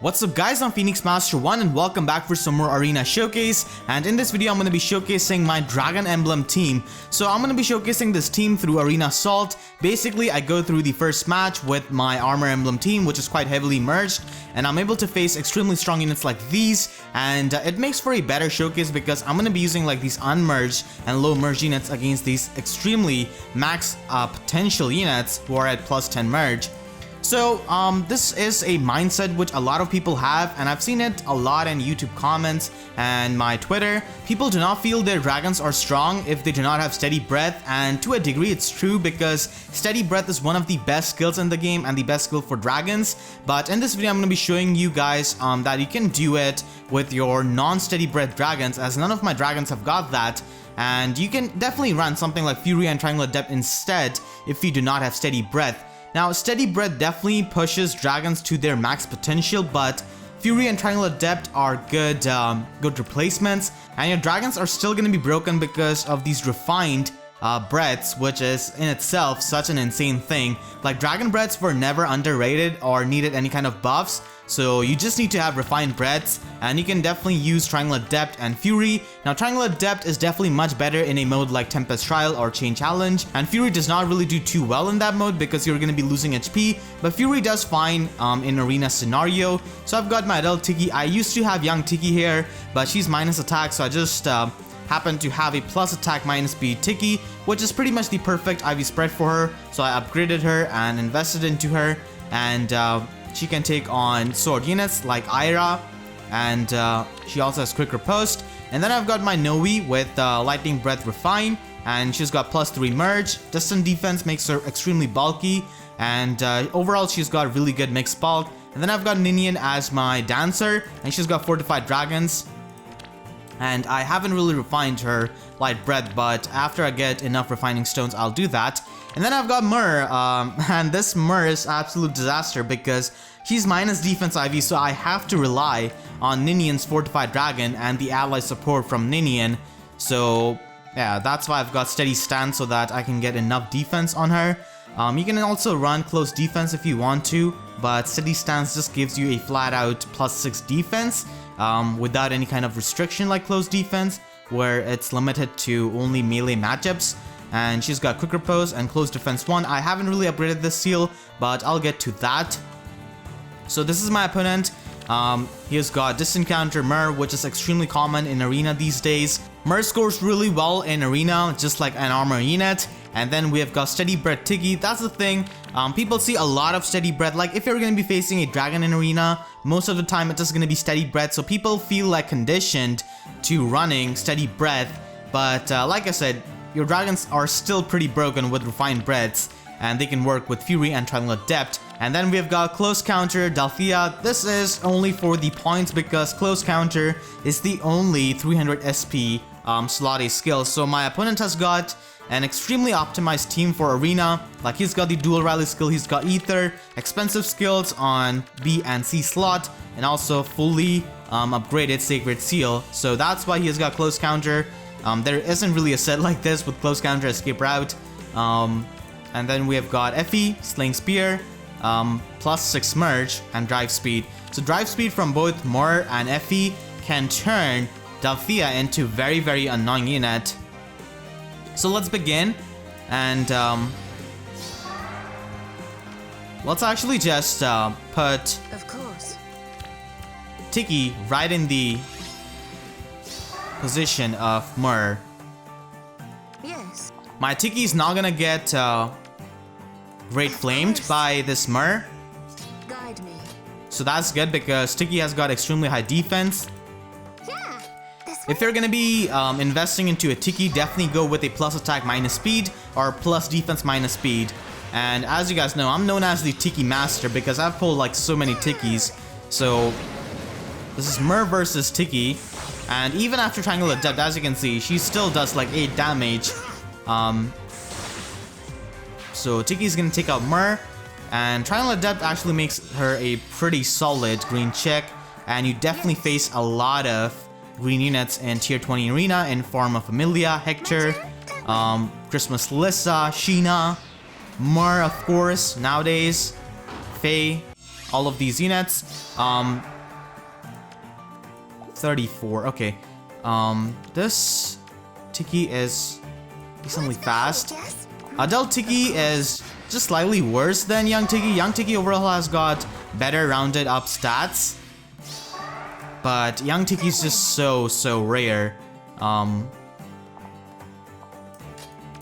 What's up guys, I'm Phoenix Master 1 and welcome back for some more Arena Showcase. And in this video I'm going to be showcasing my Dragon Emblem team. So I'm going to be showcasing this team through Arena Assault. Basically I go through the first match with my Armor Emblem team, which is quite heavily merged, and I'm able to face extremely strong units like these, and it makes for a better showcase because I'm going to be using like these unmerged and low merged units against these extremely max potential units who are at plus 10 merge. So this is a mindset which a lot of people have, and I've seen it a lot in YouTube comments and my Twitter. People do not feel their dragons are strong if they do not have steady breath, and to a degree it's true because steady breath is one of the best skills in the game and the best skill for dragons. But in this video I'm going to be showing you guys that you can do it with your non-steady breath dragons, as none of my dragons have got that. And you can definitely run something like Fury and Triangle Adept instead if you do not have steady breath. Now, steady breath definitely pushes dragons to their max potential, but Fury and Triangle Adept are good replacements, and your dragons are still going to be broken because of these refined breaths, which is in itself such an insane thing. Like, dragon breaths were never underrated or needed any kind of buffs, so you just need to have refined breaths, and you can definitely use Triangle Adept and Fury. Now, Triangle Adept is definitely much better in a mode like Tempest Trial or Chain Challenge, and Fury does not really do too well in that mode because you're going to be losing HP, but Fury does fine in arena scenario. So I've got my adult Tiki. I used to have young Tiki here, but she's minus attack, so I just happen to have a plus attack minus speed Tiki, which is pretty much the perfect IV spread for her. So I upgraded her and invested into her, and she can take on sword units like Ira, and she also has quick riposte. And then I've got my Nowi with lightning breath refine, and she's got plus 3 merge. Distant defense makes her extremely bulky, and overall she's got really good mixed bulk. And then I've got Ninian as my dancer, and she's got fortified dragons. And I haven't really refined her light breath, but after I get enough refining stones, I'll do that. And then I've got Myrrh, and this Myrrh is absolute disaster because she's minus defense IV, so I have to rely on Ninian's fortified dragon and the ally support from Ninian. So yeah, that's why I've got steady stance so that I can get enough defense on her. You can also run close defense if you want to, but steady stance just gives you a flat out plus 6 defense without any kind of restriction like close defense, where it's limited to only melee matchups. And she's got quick repose and close defense 1. I haven't really upgraded this seal, but I'll get to that. So this is my opponent. He has got distant counter Myrrh, which is extremely common in arena these days. Myrrh scores really well in arena, just like an armor unit. And then we have got steady breath Tiki. That's the thing. People see a lot of steady breath. Like, if you're going to be facing a dragon in arena, most of the time it's just going to be steady breath. So people feel like conditioned to running steady breath. But like I said, your dragons are still pretty broken with refined breaths, and they can work with Fury and Triangle Adept. And then we have got close counter Dalthea. This is only for the points because close counter is the only 300 SP slot A skill. So my opponent has got an extremely optimized team for arena. Like, he's got the dual rally skill, he's got ether, expensive skills on B and C slot, and also fully upgraded sacred seal. So that's why he has got close counter. There isn't really a set like this with close counter escape route. And then we have got Effie, Slaying Spear, plus 6 merge, and drive speed. So drive speed from both Myrrh and Effie can turn Dalthea into very, very annoying unit. So let's begin, and let's actually just put Tiki right in the position of Myrrh. Yes. My Tiki is not gonna get Great Flamed by this Myrrh. Guide me. So that's good because Tiki has got extremely high defense. Yeah. If you're gonna be investing into a Tiki, definitely go with a plus attack minus speed or plus defense minus speed. And as you guys know, I'm known as the Tiki Master because I've pulled like so many Tikis. So this is Myrrh versus Tiki. And even after Triangle Adept, as you can see, she still does like 8 damage. So Tiki's gonna take out Myrrh, and Triangle Adept actually makes her a pretty solid green check. And you definitely face a lot of green units in tier 20 arena in form of Amelia, Hector, Christmas Lissa, Sheena, Myrrh of course nowadays, Faye, all of these units. 34. Okay. This Tiki is decently fast. Adult Tiki is just slightly worse than young Tiki. Young Tiki overall has got better rounded up stats, but young Tiki is just so rare.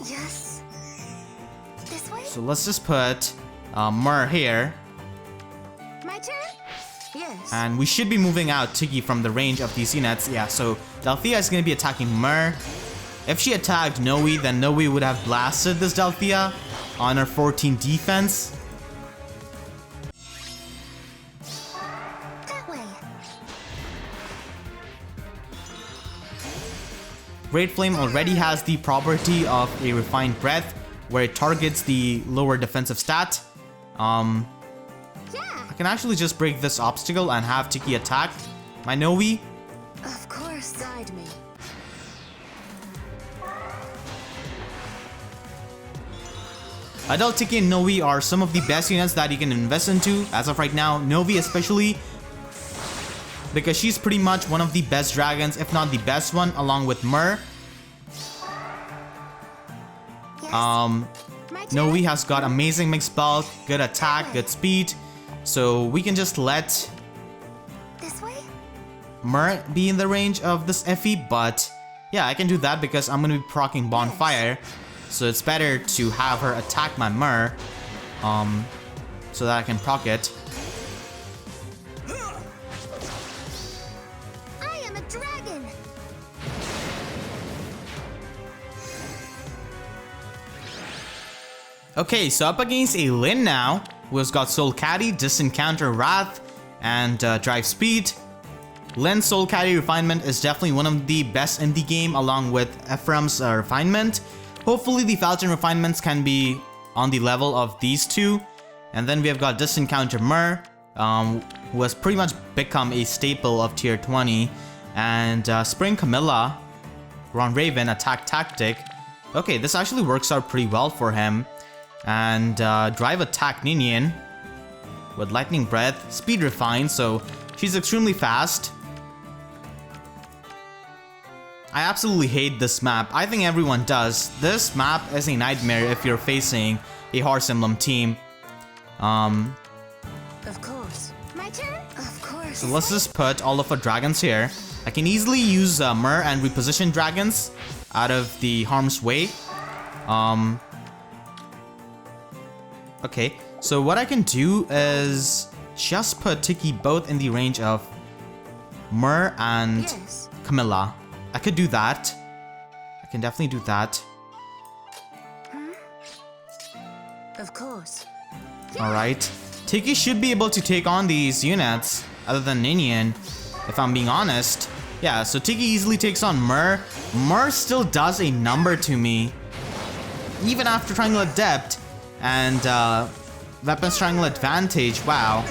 Yes. This way? So let's just put Myrrh here, My turn? Yes. and we should be moving out Tiki from the range of these units. Yeah, so Delphia is going to be attacking Myrrh. If she attacked Nowi, then Nowi would have blasted this Delphia on her 14 defense. That way. Great Flame already has the property of a refined breath, where it targets the lower defensive stat. Yeah. I can actually just break this obstacle and have Tiki attack my Nowi. Of course. Guide me. Adult Tiki and Nowi are some of the best units that you can invest into as of right now. Nowi especially, because she's pretty much one of the best dragons, if not the best one, along with Myrrh. Yes. Um, My turn? Nowi has got amazing mixed bulk, good attack, good speed, so we can just let This way? Myrrh be in the range of this Effie, but yeah, I can do that because I'm gonna be proccing Bonfire, so it's better to have her attack my Myrrh, so that I can proc it. I am a dragon. Okay, so up against a Lyn now, who has got Soul Caddy, Distant Counter, Wrath, and Drive Speed. Lyn's Soul Caddy Refinement is definitely one of the best in the game, along with Ephraim's Refinement. Hopefully the Falchion Refinements can be on the level of these two. And then we have got Distant Counter Myrrh, who has pretty much become a staple of tier 20. And Spring Camilla, Ron Raven, Attack Tactic. Okay, this actually works out pretty well for him. And Drive Attack Ninian with Lightning Breath, Speed Refine, so she's extremely fast. I absolutely hate this map. I think everyone does. This map is a nightmare if you're facing a Horse Emblem team. Of course. My turn? Of course. So let's just put all of our dragons here. I can easily use Myrrh and reposition dragons out of the harm's way. Okay, so what I can do is just put Tiki both in the range of Myrrh and Yes. Camilla. I could do that. I can definitely do that. Of course. Alright. Tiki should be able to take on these units, other than Ninian, if I'm being honest. Yeah, so Tiki easily takes on Myrrh. Myrrh still does a number to me, even after Triangle Adept and Weapons Triangle Advantage. Wow,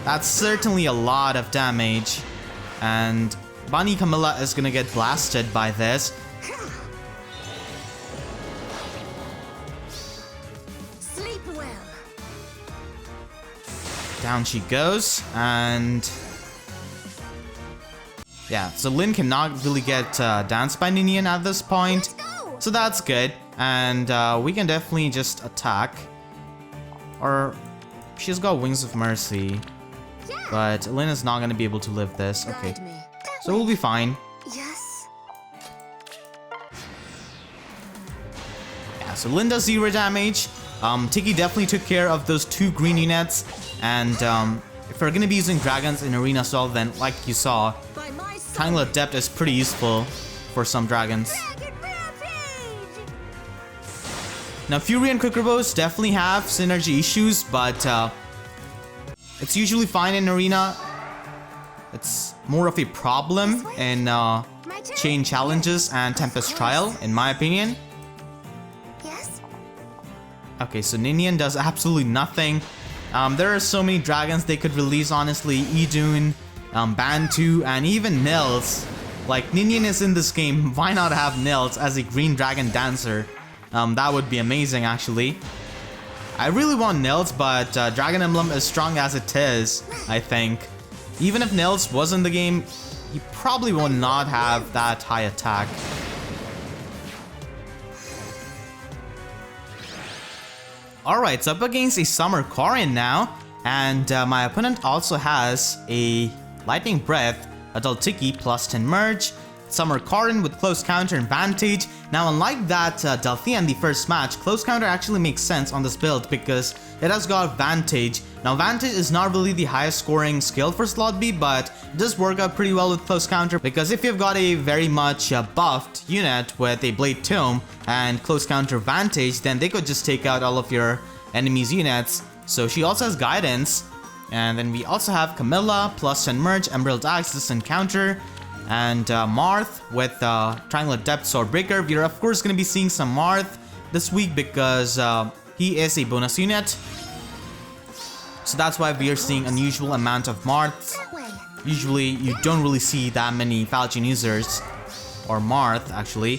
that's certainly a lot of damage. And Bunny Camilla is gonna get blasted by this. Sleep well. Down she goes, and yeah, so Lyn cannot really get danced by Ninian at this point, Go. so that's good. And we can definitely just attack, or she's got Wings of Mercy, but Lyn is not going to be able to live this. Okay, Guide me. That so way. we'll be fine. Yes. Yeah, so Lyn does 0 damage. Tiki definitely took care of those 2 green units, and if we're going to be using dragons in Arena Duels, then like you saw, By my side. Triangle Adept is pretty useful for some dragons. Dragon Rampage. Now, Fury and Quickrobows definitely have synergy issues, but it's usually fine in Arena. It's more of a problem in Chain Challenges and Tempest Trial, in my opinion. Yes. Okay, so Ninian does absolutely nothing. There are so many dragons they could release, honestly. Idun, Bantu, and even Nils. Like, Ninian is in this game, why not have Nils as a green dragon dancer? That would be amazing, actually. I really want Nils, but Dragon Emblem is strong as it is, I think. Even if Nils was in the game, he probably will not have that high attack. Alright, so up against a Summer Korin now, and my opponent also has a Lightning Breath, Adult Tiki plus 10 Merge, Summer Korin with Close Counter and Vantage. Now unlike that Delphia in the first match, Close Counter actually makes sense on this build because it has got Vantage. Now Vantage is not really the highest scoring skill for Slot B, but it does work out pretty well with Close Counter because if you've got a very much buffed unit with a Blade Tome and Close Counter Vantage, then they could just take out all of your enemies' units. So she also has Guidance. And then we also have Camilla plus 10 Merge, Emerald Axe, Distant Counter, and Myrrh with Triangle Depth Swordbreaker. We're of course going to be seeing some Myrrh this week because he is a bonus unit. So that's why we are seeing unusual amount of Myrrh. Usually you don't really see that many Falchion users, or Myrrh actually.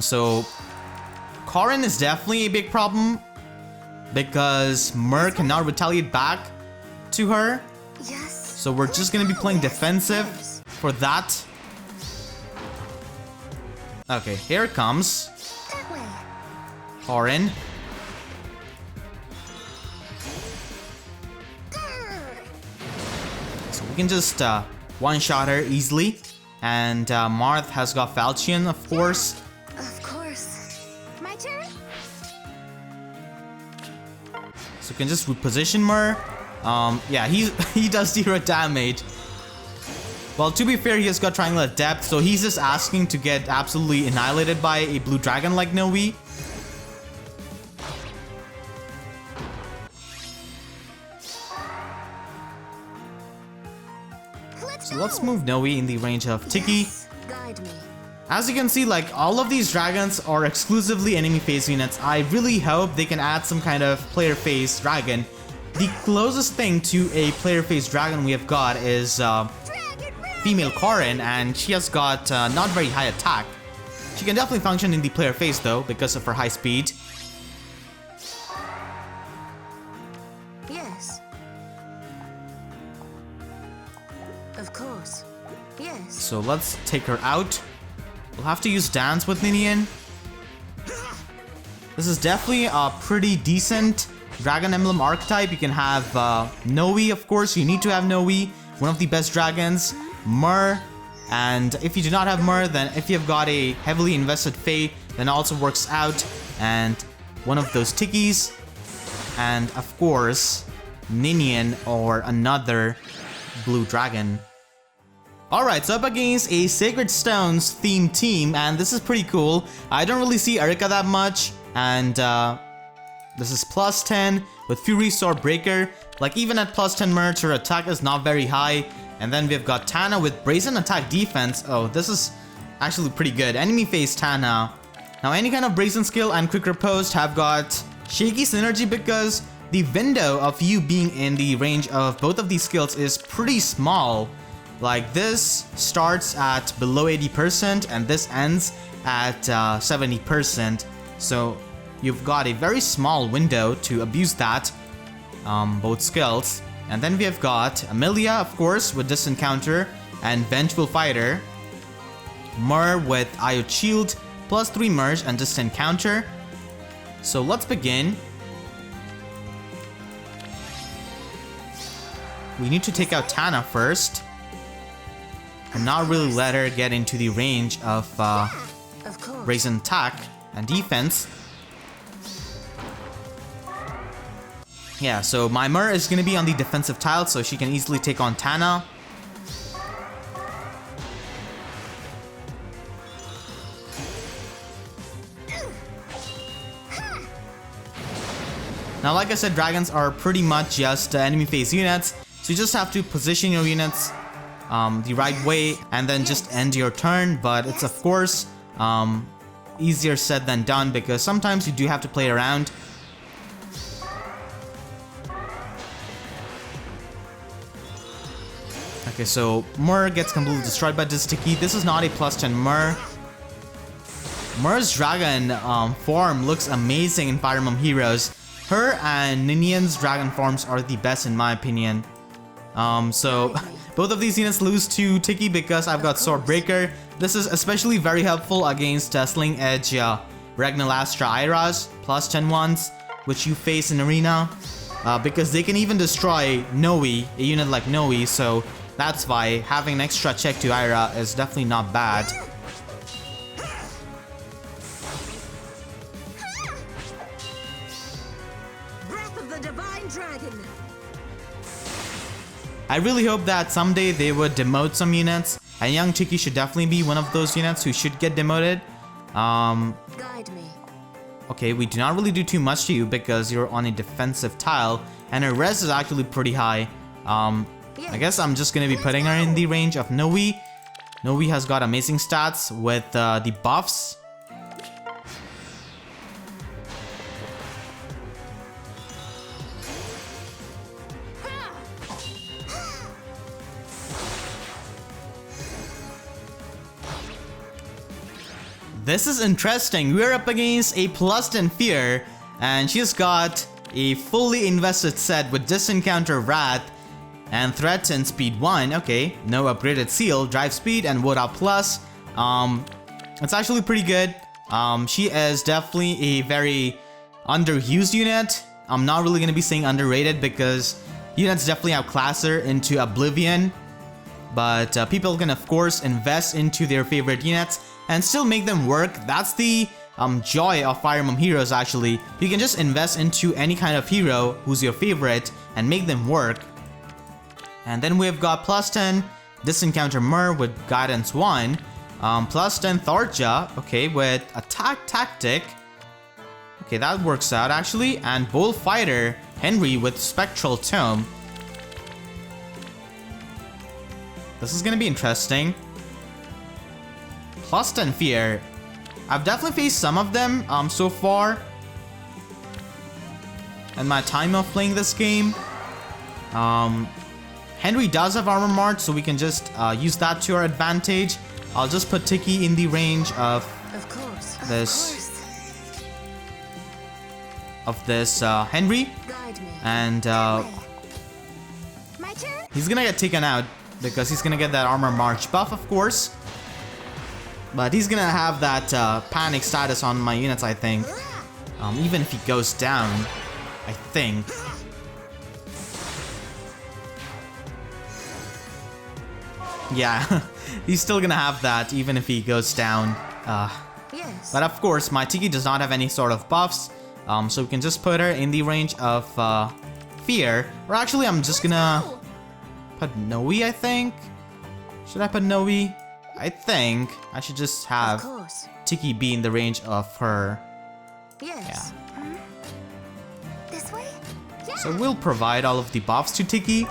So Korin is definitely a big problem because Myrrh cannot retaliate back to her. Yes. So we're just gonna be playing defensive for that. Okay, here it comes. That way. Korin. So we can just one-shot her easily. And Myrrh has got Falchion, of course. Of course. My turn? So we can just reposition Myrrh. Yeah, he does 0 damage. Well, to be fair, he has got Triangle at Depth, so he's just asking to get absolutely annihilated by a blue dragon like Nowi. So let's move Nowi in the range of Tiki. Yes. Guide me. As you can see, like, all of these dragons are exclusively enemy phase units. I really hope they can add some kind of player phase dragon. The closest thing to a player phase dragon we have got is female Korin, and she has got not very high attack. She can definitely function in the player phase though because of her high speed. Yes. Of course. Yes. So let's take her out. We'll have to use Dance with Ninian. This is definitely a pretty decent Dragon Emblem archetype. You can have Nowi, of course. You need to have Nowi, one of the best dragons. Myrrh, and if you do not have Myrrh, then if you have got a heavily invested Fae, then also works out. And one of those Tikis, and of course Ninian or another blue dragon. Alright, so up against a Sacred Stones themed team, and this is pretty cool. I don't really see Erika that much, and this is plus 10 with Fury Swordbreaker. Like, even at plus 10 merge, her attack is not very high. And then we've got Tana with Brazen Attack Defense. Oh, this is actually pretty good. Enemy phase Tana. Now, any kind of Brazen skill and Quick Riposte have got shaky synergy because the window of you being in the range of both of these skills is pretty small. Like, this starts at below 80% and this ends at 70%. So you've got a very small window to abuse that, both skills. And then we have got Amelia, of course, with Distant Counter and Vengeful Fighter. Myrrh with IO Shield, plus 3 Merge and Distant Counter. So let's begin. We need to take out Tana first, and not really let her get into the range of Brazen Attack and Defense. Yeah, so my Myrrh is going to be on the defensive tile, so she can easily take on Tana. Now, like I said, dragons are pretty much just enemy phase units, so you just have to position your units the right way and then just end your turn. But it's of course easier said than done because sometimes you do have to play around. Okay, so Myrrh gets completely destroyed by this Tiki. This is not a plus 10 Myrrh. Myrrh's dragon form looks amazing in Fire Emblem Heroes. her and Ninian's dragon forms are the best in my opinion. So both of these units lose to Tiki because I've got Sword Breaker. This is especially very helpful against Sling Edge Ragnalastra Iras plus 10 ones, which you face in Arena. Because they can even destroy Nowi, a unit like Nowi, so that's why having an extra check to Ira is definitely not bad. Breath of the Divine Dragon. I really hope that someday they would demote some units, and young Tiki should definitely be one of those units who should get demoted. Guide me. Okay, we do not really do too much to you because you're on a defensive tile, and her res is actually pretty high. I guess I'm just gonna be putting her in the range of Nowi. Nowi has got amazing stats with the buffs. This is interesting. We're up against a plus 10 Fear, and she's got a fully invested set with Disencounter Wrath and Threat and Speed 1. Okay, no upgraded Seal, Drive Speed, and Wood Up Plus. It's actually pretty good. She is definitely a very underused unit. I'm not really gonna be saying underrated because units definitely outclass her into oblivion. But people can of course invest into their favorite units and still make them work. That's the joy of Fire Emblem Heroes actually. You can just invest into any kind of hero who's your favorite and make them work. And then we've got plus 10 Disencounter Myrrh with Guidance 1. Plus 10 Tharja, okay, with Attack Tactic. Okay, that works out actually. And Bullfighter Henry with Spectral Tome. This is gonna be interesting. Plus 10 Fear. I've definitely faced some of them so far in my time of playing this game. Henry does have Armor March, so we can just use that to our advantage. I'll just put Tiki in the range of this Henry, and he's gonna get taken out because he's gonna get that Armor March buff, of course. But he's gonna have that panic status on my units, I think. Even if he goes down, I think. Yeah, he's still gonna have that even if he goes down. Yes. But of course, my Tiki does not have any sort of buffs. So we can just put her in the range of Fear. Or actually, I'm just gonna put Nowi, I think. Should I put Nowi? I think I should just have Tiki be in the range of her. Yes. Yeah. This way? Yeah. So we'll provide all of the buffs to Tiki.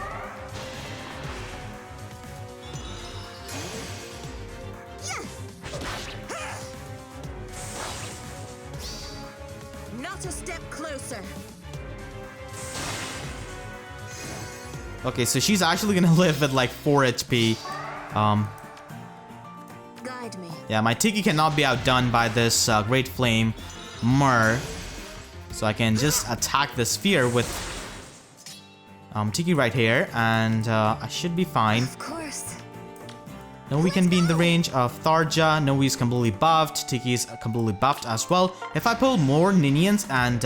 Not a step closer. Okay, so she's actually gonna live with like 4 HP. Guide me. Yeah, my Tiki cannot be outdone by this Great Flame Myrrh. So I can just attack the sphere with Tiki right here, and I should be fine. Of course. Nowi can be in the range of Tharja. Nowi's completely buffed. Tiki's completely buffed as well. If I pull more Ninians and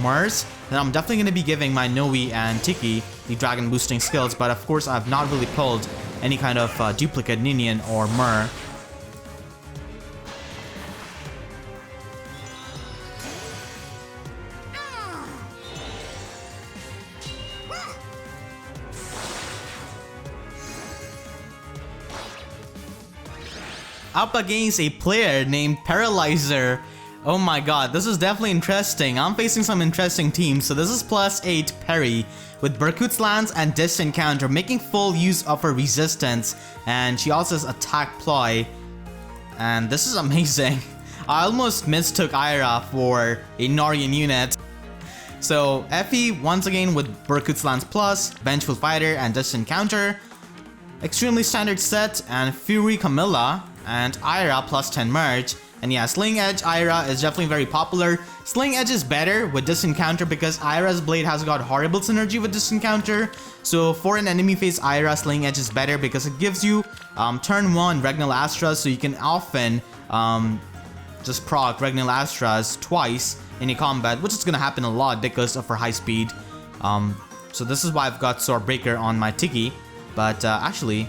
Myrrhs, then I'm definitely going to be giving my Nowi and Tiki the dragon boosting skills. But of course, I've not really pulled any kind of duplicate Ninian or Myrrh. Up against a player named Paralyzer. Oh my god, this is definitely interesting. I'm facing some interesting teams. So this is +8 parry with Berkut's Lance and Disencounter, making full use of her resistance. And she also has Attack Ploy. And this is amazing. I almost mistook Ira for a Norian unit. So Effie once again with Berkut's Lance Plus, Vengeful Fighter and Disencounter. Extremely standard set, and Fury Camilla and Ira +10 merge. And yeah, Sling Edge Ira is definitely very popular. Sling Edge is better with distant counter because Ira's blade has got horrible synergy with distant counter. So for an enemy phase Ira, Sling Edge is better because it gives you turn 1 Regnal Astras, so you can often just proc Regnal Astras twice in a combat, which is gonna happen a lot because of her high speed. So this is why I've got Sword Breaker on my Tiki. But actually,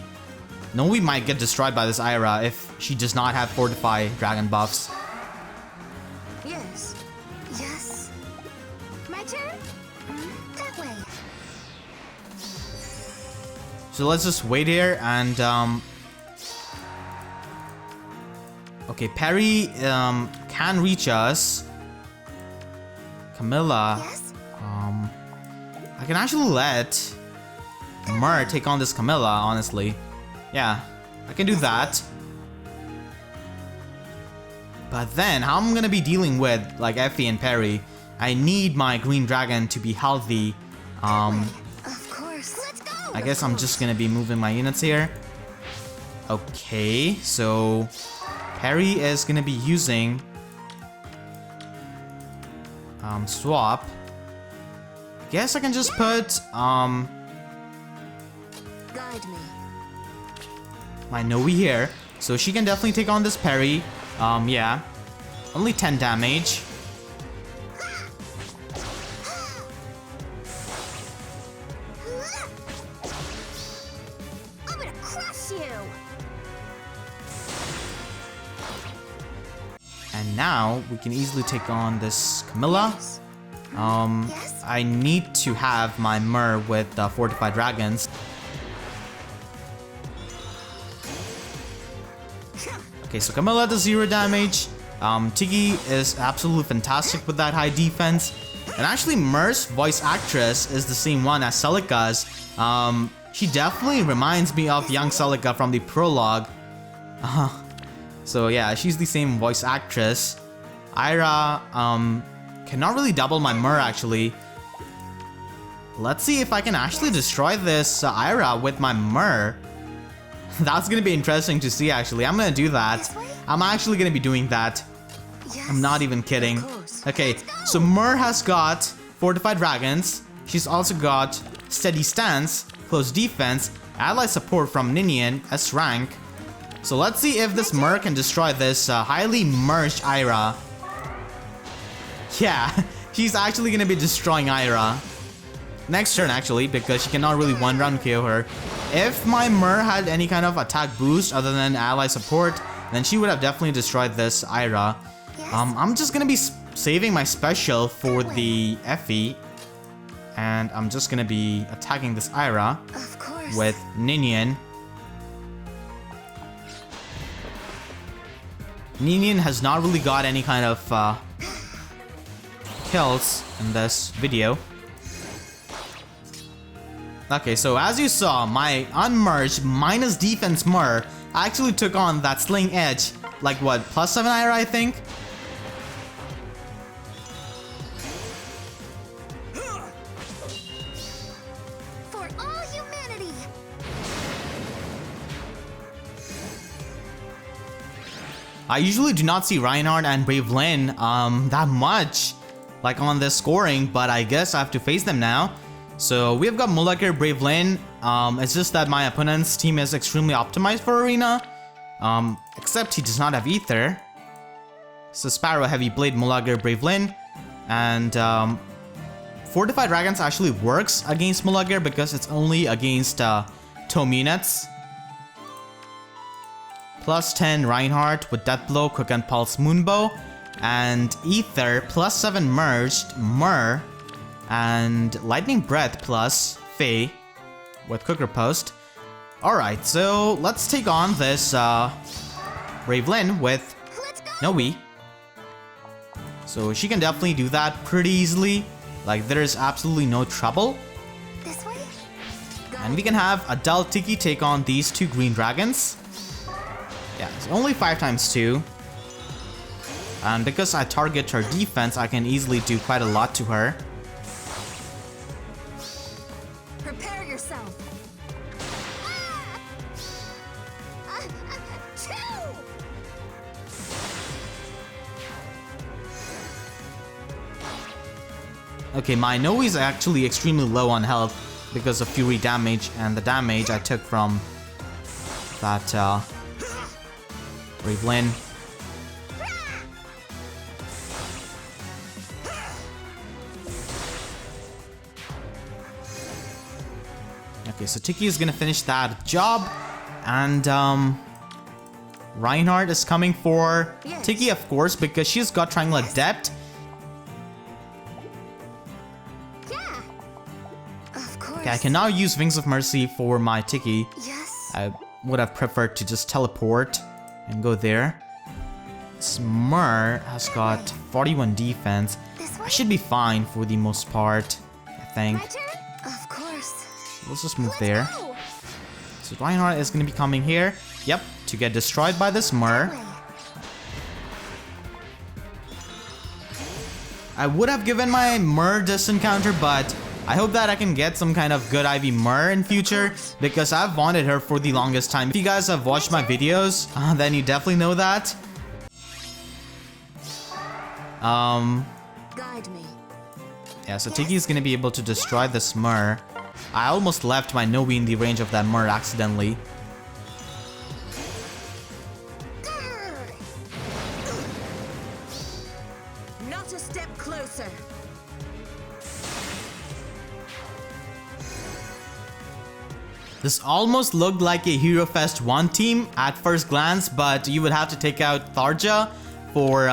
Nowi might get destroyed by this Ira if she does not have Fortify Dragon buffs. Yes. Yes. My turn? That way. So let's just wait here and okay, Perry can reach us. Camilla. Yes? I can actually let Myrrh take on this Camilla, honestly. Yeah, I can do that. But then, how am I gonna be dealing with, like, Effie and Perry? I need my green dragon to be healthy. Of course. Let's go. I guess I'm just gonna be moving my units here. Okay, so Perry is gonna be using swap. I guess I can just put Guide me. my Nowi here, so she can definitely take on this Perry. Yeah, only 10 damage. I'm gonna crush you. And now we can easily take on this Camilla. Yes. Yes? I need to have my Myrrh with Fortified Dragons. Okay, so Camilla does 0 damage. Tiki is absolutely fantastic with that high defense. And actually, Myrrh's voice actress is the same one as Celica's. She definitely reminds me of young Celica from the prologue. So yeah, she's the same voice actress. Ira, cannot really double my Myrrh actually. Let's see if I can actually destroy this Ira with my Myrrh. That's gonna be interesting to see actually. I'm gonna do that. I'm actually gonna be doing that. Yes. I'm not even kidding. Of course. Okay, Let's go. so Myrrh has got Fortified Dragons. She's also got Steady Stance, Close Defense, Ally Support from Ninian, S rank. So let's see if this Myrrh can destroy this highly merged Ira. Yeah, she's actually gonna be destroying Ira. Next turn actually, because she cannot really one round KO her. If my Myrrh had any kind of attack boost other than ally support, then she would have definitely destroyed this Ira. I'm just gonna be saving my special for the Effie. And I'm just gonna be attacking this Ira Of course. with Ninian. Ninian has not really got any kind of kills in this video. Okay, so as you saw, my unmerged minus defense Myrrh actually took on that Sling Edge, like what, +7 Ira I think? For all humanity. I usually do not see Reinhardt and Bravelynn that much, like on this scoring, but I guess I have to face them now. So we've got Mulakir, Bravelynn. It's just that my opponent's team is extremely optimized for Arena, except he does not have Ether. So Sparrow, Heavy Blade, Mulakir, Bravelynn, and Fortified Dragons actually works against Mulakir because it's only against tome units. +10 Reinhardt with Deathblow, Quick and Pulse Moonbow, and Ether +7 merged Myrrh, and Lightning Breath plus Faye with Quick Riposte. Alright, so let's take on this Bravelynn with Let's go. Nowi. So she can definitely do that pretty easily. Like, there's absolutely no trouble. This way. And we can have Adult Tiki take on these 2 green dragons. Yeah, it's only 5 times 2. And because I target her defense, I can easily do quite a lot to her. Prepare yourself. Two. 2 Okay, my Nowi is actually extremely low on health because of Fury damage and the damage I took from that Bravelynn. Okay, so Tiki is gonna finish that job, and Reinhardt is coming for Tiki, of course, because she's got Triangle Adept. Okay, I can now use Wings of Mercy for my Tiki. Yes. I would have preferred to just teleport and go there. This Myrrh has got 41 defense. I should be fine for the most part, I think. My turn? Of course. Let's just move there. Go. So Reinhardt is going to be coming here. Yep, to get destroyed by this Myrrh. I would have given my Myrrh distant counter, but I hope that I can get some kind of good IV Myrrh in future, because I've wanted her for the longest time. If you guys have watched my videos, then you definitely know that. Guide me. Yeah, so Tiki is going to be able to destroy this Myrrh. I almost left my Nowi in the range of that Myrrh accidentally. Not a step closer. This almost looked like a Hero Fest 1 team at first glance, but you would have to take out Tharja for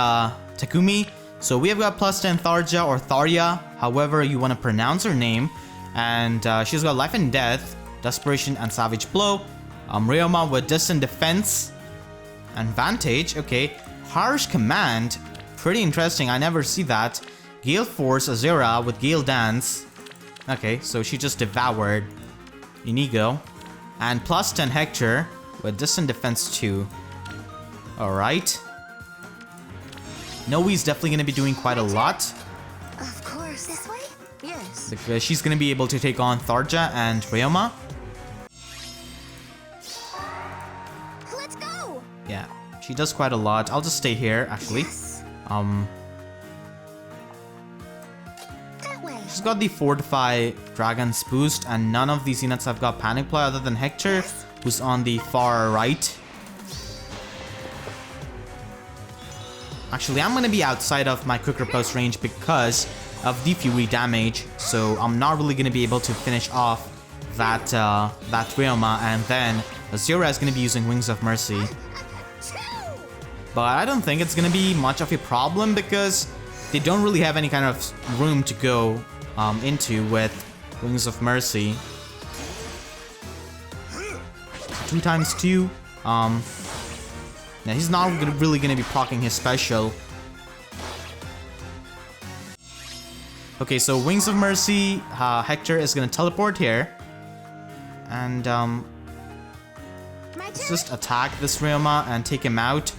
Takumi. So we have got plus 10 Tharja or Tharya, however you want to pronounce her name. And she's got Life and Death, Desperation, and Savage Blow. Ryoma with Distant Defense and Vantage. Okay, Harsh Command, pretty interesting, I never see that. Gale Force Azera with Gale Dance. Okay, so she just devoured Inigo. And plus 10 Hector with Distant Defense 2. Alright. Nowi's definitely going to be doing quite a lot, Of course. This way? Yes. because she's going to be able to take on Tharja and Ryoma. Let's go. Yeah, she does quite a lot. I'll just stay here, actually. Yes. That way. She's got the Fortify Dragon's boost, and none of these units have got Panic Play other than Hector, who's on the far right. Actually, I'm going to be outside of my quick riposte range because of the Fury damage, so I'm not really going to be able to finish off that Ryoma, and then Azura is going to be using Wings of Mercy. But I don't think it's going to be much of a problem because they don't really have any kind of room to go into with Wings of Mercy. 2 times 2. Yeah, he's not really going to be proccing his special. Okay, so Wings of Mercy, Hector is going to teleport here. And let's just attack this Ryoma and take him out.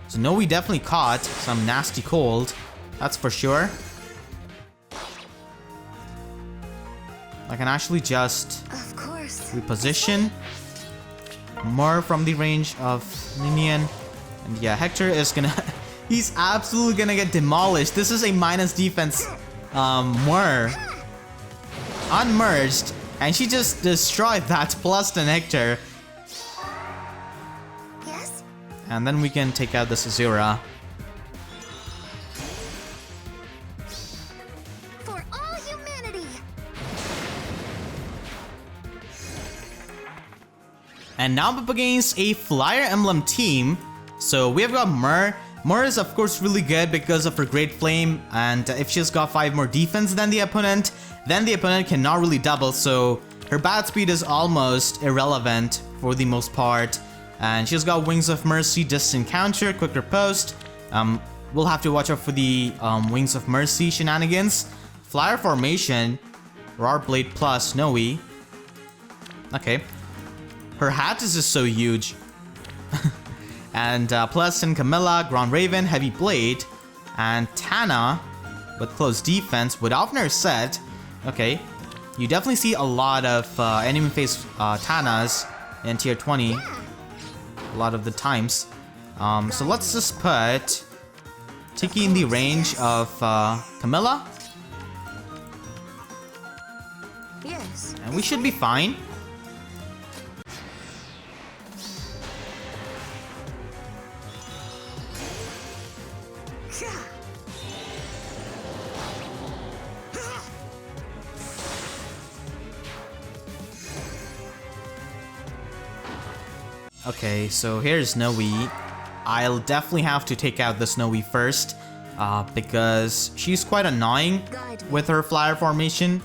So Nowi definitely caught some nasty cold, that's for sure. I can actually just Of course. reposition more from the range of Ninian. And yeah, Hector is gonna... he's absolutely gonna get demolished. This is a minus defense Myrrh. Unmerged. And she just destroyed that plus 10 Hector. Yes. And then we can take out this Azura. For all humanity. And now I'm up against a Fire Emblem team. So we have got Myrrh. Myrrh is of course really good because of her Great Flame, and if she's got 5 more defense than the opponent, then the opponent cannot really double, so her bat speed is almost irrelevant for the most part. And she's got Wings of Mercy, Distant Counter, Quick Riposte. We'll have to watch out for the Wings of Mercy shenanigans. Flyer Formation, Roar Blade plus Nowi. Okay. Her hat is just so huge. And plus in Camilla, Ground Raven, Heavy Blade, and Tana with close defense with Offner set. Okay, you definitely see a lot of enemy face Tanas in tier 20. a lot of the times. So let's just put Tiki in the range of Camilla. Yes. And we should be fine. Okay, so here's Nowi. I'll definitely have to take out this Nowi first, because she's quite annoying with her flyer formation.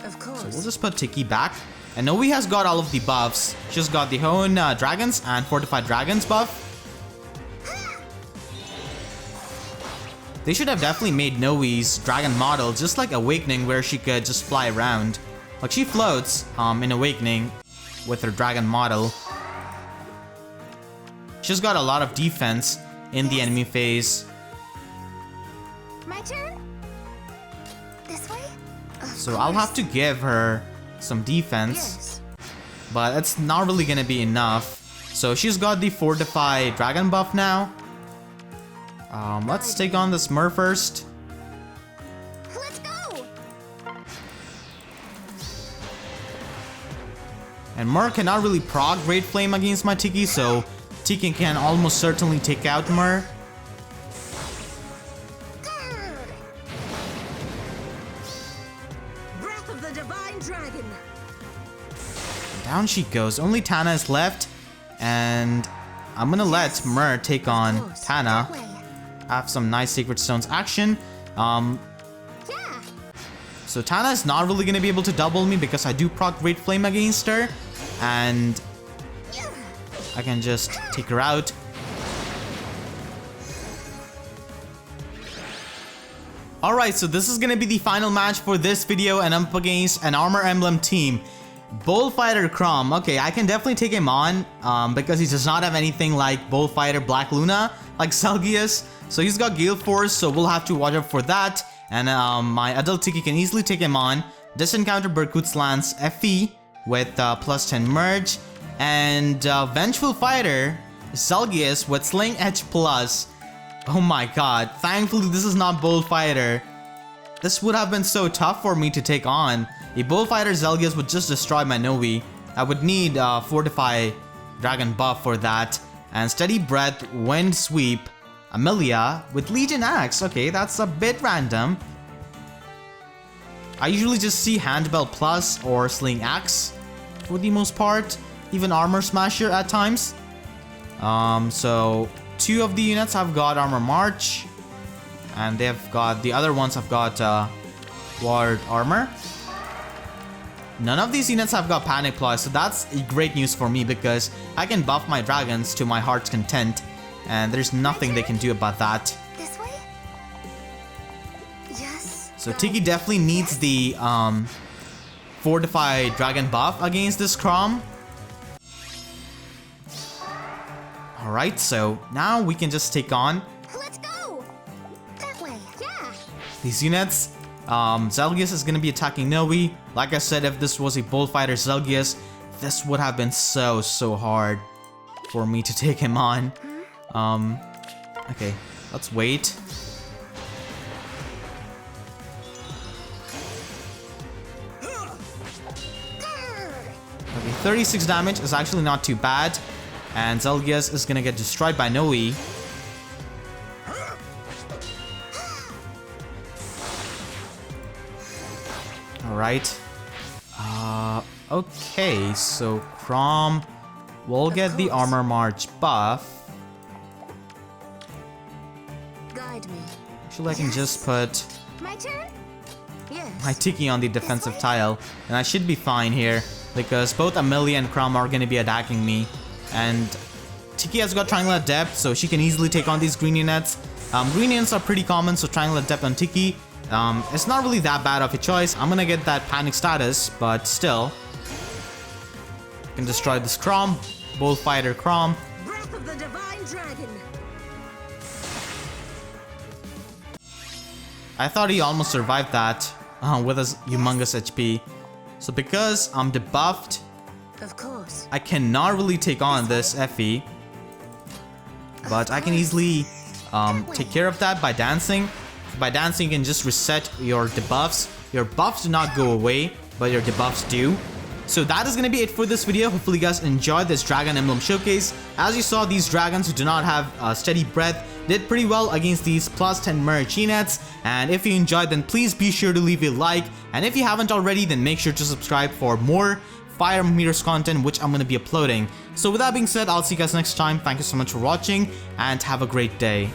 Of course. So we'll just put Tiki back. And Nowi has got all of the buffs. She's got the Hoenn Dragons and Fortified Dragons buff. They should have definitely made Nowi's dragon model just like Awakening, where she could just fly around. Like, she floats in Awakening with her dragon model. She's got a lot of defense in the enemy phase. My turn? This way? So I'll have to give her some defense. Yes. But it's not really gonna be enough. So she's got the Fortified Dragon buff now. Let's take on this Myrrh first. Let's go! And Myrrh cannot really proc Great Flame against my Tiki, so Tiki can almost certainly take out Myrrh. Breath of the Divine Dragon. Down she goes. Only Tana is left. And I'm gonna let Myrrh take on Tana. That way. Have some nice Sacred Stones action. Yeah. So Tana is not really gonna be able to double me because I do proc Great Flame against her. And I can just take her out. Alright, so this is gonna be the final match for this video, and I'm up against an Armor Emblem team. Bullfighter Chrom. Okay, I can definitely take him on because he does not have anything like Bullfighter Black Luna, like Zelgius. So he's got Gale Force, so we'll have to watch out for that. And my adult Tiki can easily take him on. Just encounter Berkut's Lance FE with plus 10 merge. And Vengeful Fighter Zelgius with Sling Edge plus. Oh my god, thankfully this is not Bullfighter. This would have been so tough for me to take on. A Bullfighter Zelgius would just destroy my Nowi. I would need Fortify Dragon buff for that. And Steady Breath, Wind Sweep, Amelia with Legion Axe. Okay, that's a bit random. I usually just see Handbell Plus or Sling Axe for the most part. Even Armor Smasher at times. So two of the units have got Armor March. And they've got, the other ones have got Ward Armor. None of these units have got Panic Ploy, so that's great news for me because I can buff my dragons to my heart's content. And there's nothing they can do about that. This way? Yes. So Tiki definitely needs the Fortified Dragon buff against this Chrom. Alright, so now we can just take on Let's go! That way. Yeah. these units. Zelgius is going to be attacking Nowi. Like I said, if this was a Bullfighter Zelgius, this would have been so hard for me to take him on. Okay, let's wait. Okay, 36 damage is actually not too bad. And Zelgius is gonna get destroyed by Nowi. Alright. Okay, so Chrom will get the Armor March buff. Guide me. Actually, I can just put My turn? Yes. my Tiki on the defensive tile, and I should be fine here because both Amelia and Chrom are going to be attacking me. And Tiki has got Triangle Adept, so she can easily take on these green units. Green units are pretty common, so Triangle Adept on Tiki. It's not really that bad of a choice. I'm gonna get that panic status, but still. I can destroy this Chrom. Bullfighter Chrom. Breath of the Divine Dragon. I thought he almost survived that with his humongous HP. So because I'm debuffed, Of course. I cannot really take on this Effie, but I can easily take care of that by dancing. By dancing, you can just reset your debuffs. Your buffs do not go away, but your debuffs do. So that is going to be it for this video. Hopefully you guys enjoyed this Dragon Emblem showcase. As you saw, these dragons who do not have steady breath did pretty well against these plus 10 Myrrh G-nets. And if you enjoyed, then please be sure to leave a like. And if you haven't already, then make sure to subscribe for more Fire Emblem Heroes content, which I'm going to be uploading. So with that being said, I'll see you guys next time. Thank you so much for watching and have a great day.